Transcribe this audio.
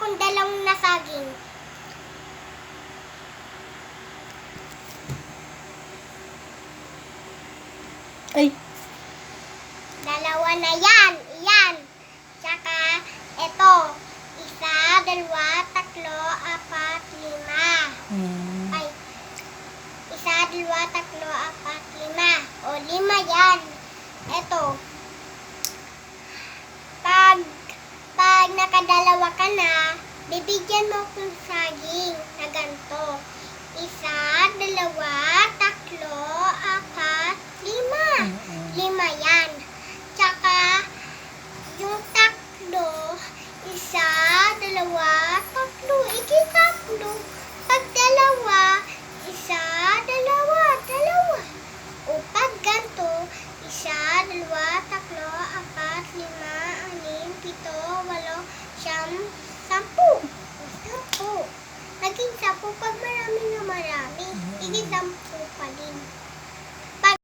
akong dalawang nasaging. Ay, Dalawa na yan. Iyan. Tsaka, ito. Isa, dalawa, tatlo, apat, lima. Ay, isa, dalawa, tatlo, apat, lima. O, lima yan. Ito. Pag nakadalawa ka na, bibigyan mo akong saging na ganito. Isa, dalawa, tatlo, apat, lima. Lima yan. Tsaka, yung tatlo, isa, dalawa, tatlo. Tatlo. Pag dalawa, isa, dalawa, dalawa. O pag ganito, isa, dalawa, tatlo, apat, lima, anim, pito, walo, siyam, sampu. Sampu. Naging sampu pag marami na marami.